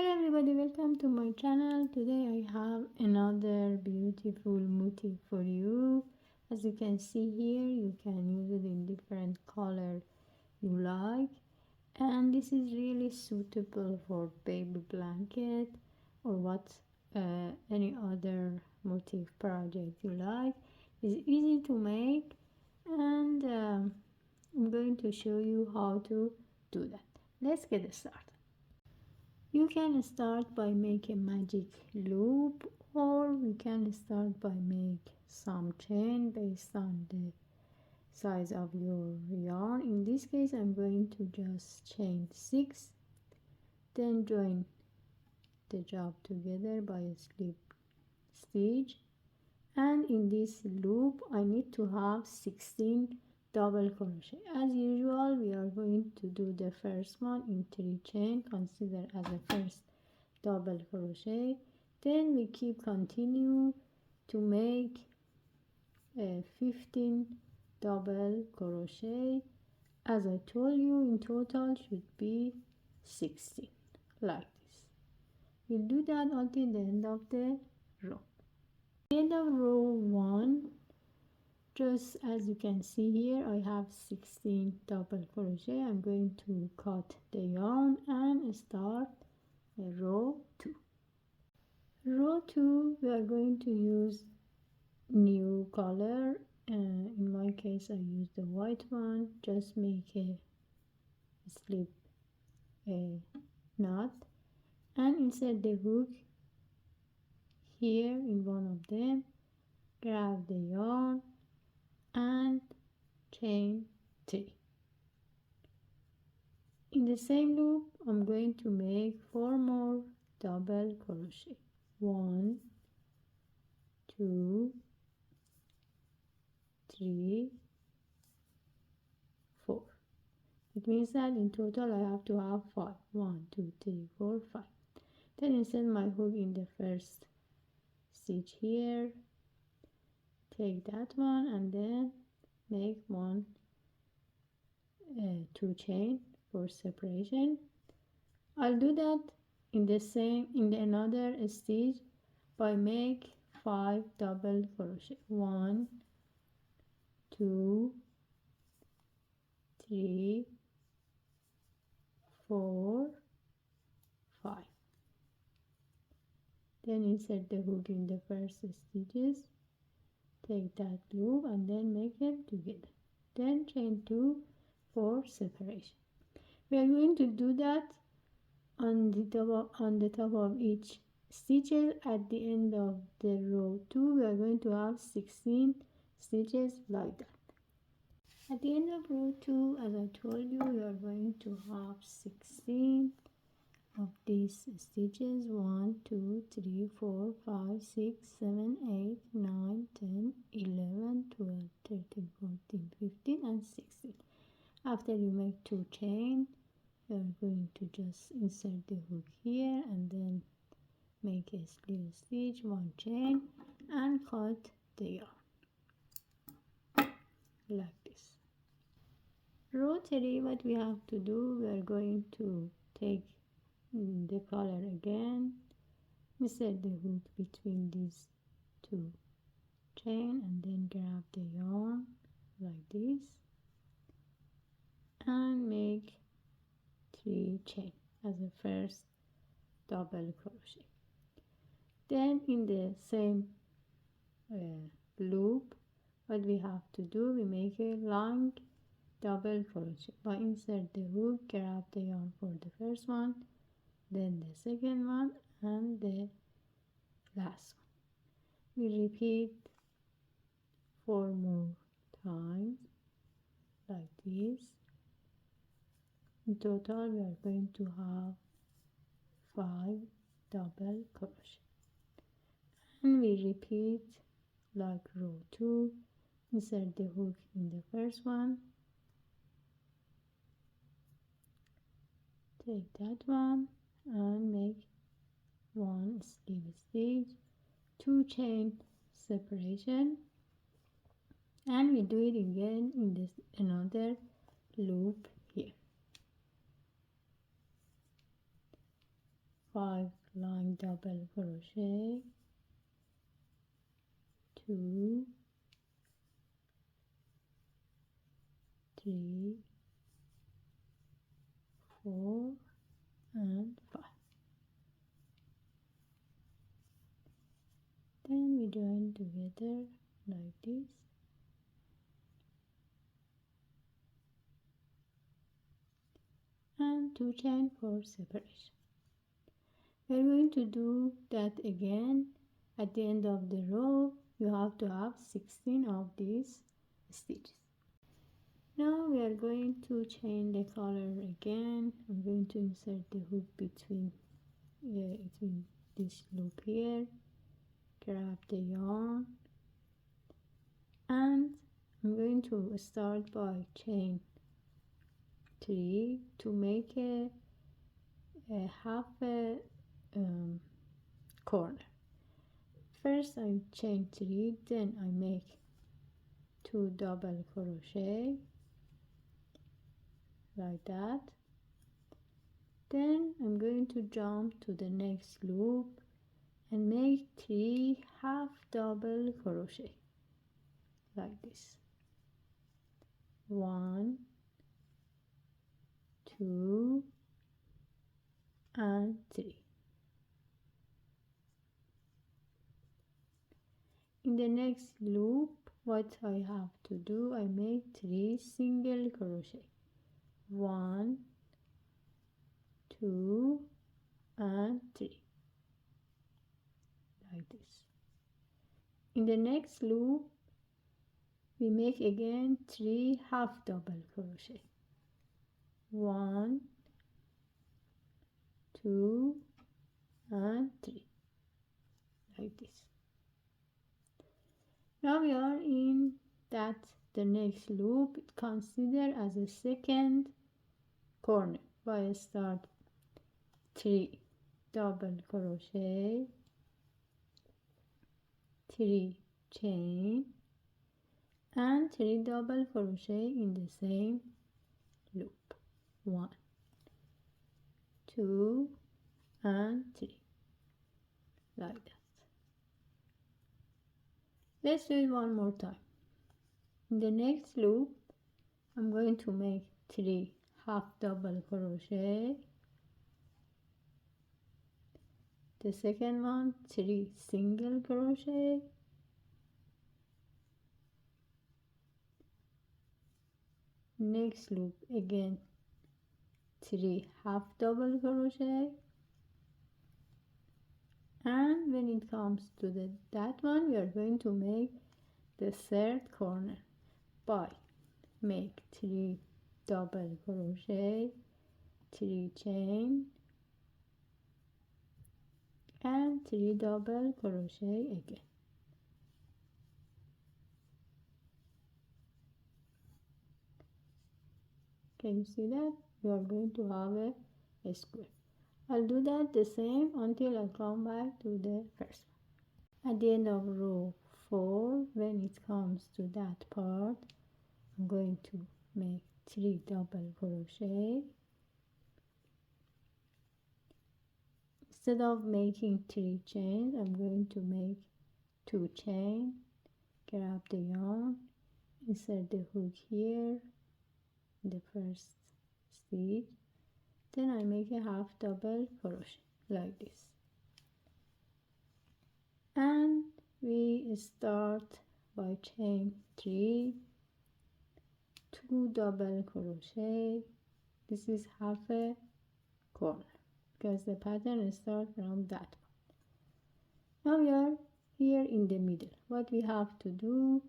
Hello everybody, welcome to my channel. Today I have another beautiful motif for you. As you can see here, you can use it in different color you like, and this is really suitable for baby blanket or any other motif project you like. It's easy to make, and I'm going to show you how to do that. Let's get started. You can start by make a magic loop, or we can start by make some chain based on the size of your yarn. In this case I'm going to just chain 6, then join the job together by a slip stitch, and in this loop I need to have 16 double crochet. As usual, we are going to do the first one in 3 chain, consider as a first double crochet. Then we keep continue to make 15 double crochet. As I told you, in total should be 16, like this. We'll do that until the end of the row. At the end of row 1, just as you can see here, I have 16 double crochet. I'm going to cut the yarn and start row 2. Row 2, we are going to use new color. In my case I use the white one. Just make a slip knot and insert the hook here in one of them, grab the yarn and chain 3. In the same loop I'm going to make 4 more double crochet. 1, 2, 3, 4. It means that in total I have to have 5. 1, 2, 3, 4, 5. Then insert my hook in the first stitch here, take that one and then make 2 chain for separation. I'll do that in another stitch by make 5 double crochet. 1, 2, 3, 4, 5. Then insert the hook in the first stitches, take that loop and then make it together, then chain 2 for separation. We are going to do that on the top of each stitches. At the end of the row 2 we are going to have 16 stitches like that. At the end of row 2, as I told you, we are going to have 16 of these stitches. 1, 2, 3, 4, 5, 6, 7, 8, 9, 10, 11, 12, 13, 14, 15 and 16. After you make 2 chain, you are going to just insert the hook here and then make a slip stitch, 1 chain and cut the yarn like this. Row 3, what we have to do, we are going to take the color again, insert the hook between these 2 chain and then grab the yarn like this and make 3 chain as a first double crochet. Then in the same loop, what we have to do, we make a long double crochet by insert the hook, grab the yarn for the first one, then the second one and the last one. We repeat 4 more times like this. In total we are going to have 5 double crochet, and we repeat like row 2. Insert the hook in the first one, take that one and make 1 slip stitch, 2 chain separation, and we do it again in this another loop here. 5 line double crochet, 2, 3, 4 and 5. Then we join together like this, and 2 chain for separation. We're going to do that again. At the end of the row you have to have 16 of these stitches. Now we are going to chain the color again. I'm going to insert the hook between this loop here, grab the yarn, and I'm going to start by chain 3 to make a half a corner. First I chain 3, then I make 2 double crochet like that. Then I'm going to jump to the next loop and make 3 half double crochet like this. 1, 2 and 3. In the next loop, what I have to do, I make 3 single crochet. 1, 2 and 3 like this. In the next loop we make again 3 half double crochet. 1, 2 and 3 like this. Now we are in that the next loop consider as a second corner by start 3 double crochet, 3 chain and 3 double crochet in the same loop. 1, 2 and 3 like that. Let's do it one more time. In the next loop I'm going to make 3 half double crochet, the second one 3 single crochet, next loop again 3 half double crochet, and when it comes to that one we are going to make the third corner by make 3 double crochet, 3 chain and 3 double crochet again. Can you see that? We are going to have a square. I'll do that the same until I come back to the first one. At the end of row 4, when it comes to that part, I'm going to make 3 double crochet. Instead of making 3 chains, I'm going to make 2 chain, grab the yarn, insert the hook here in the first stitch, then I make a half double crochet like this, and we start by chain 3, 2 double crochet. This is half a corner because the pattern starts from that one. Now we are here in the middle. What we have to do,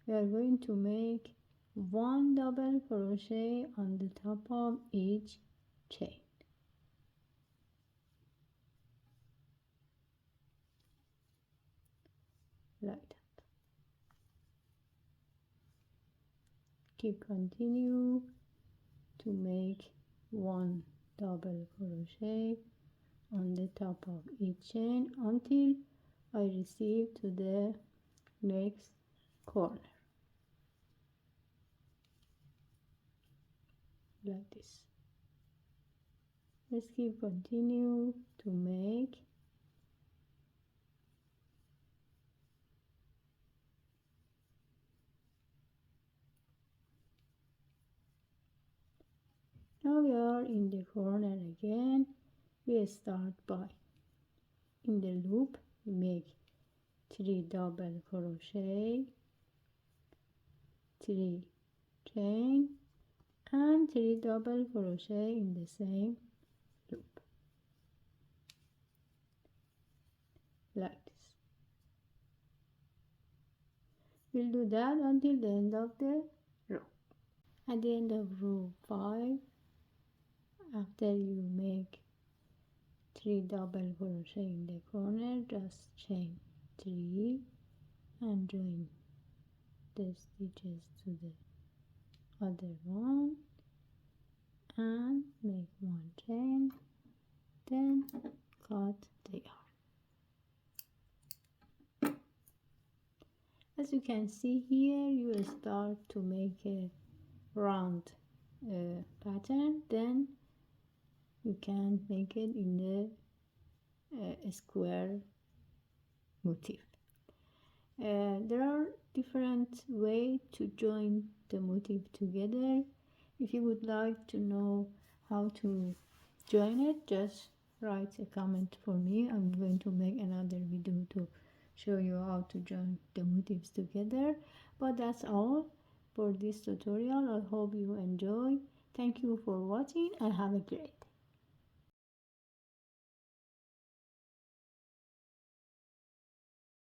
we are going to make 1 double crochet on the top of each chain. Like that. Keep continue to make 1 double crochet on the top of each chain until I receive to the next corner like this. Let's keep continue to make. Now we are in the corner again. We start by, in the loop, we make 3 double crochet, 3 chain, and 3 double crochet in the same loop, like this. We'll do that until the end of the row. At the end of row 5, after you make 3 double crochet in the corner, just chain 3 and join the stitches to the other one and make 1 chain, then cut the yarn. As you can see here, you start to make a round pattern, then you can make it in the square motif. There are different ways to join the motif together. If you would like to know how to join it, just write a comment for me. I'm going to make another video to show you how to join the motifs together. But that's all for this tutorial. I hope you enjoy. Thank you for watching and have a great day.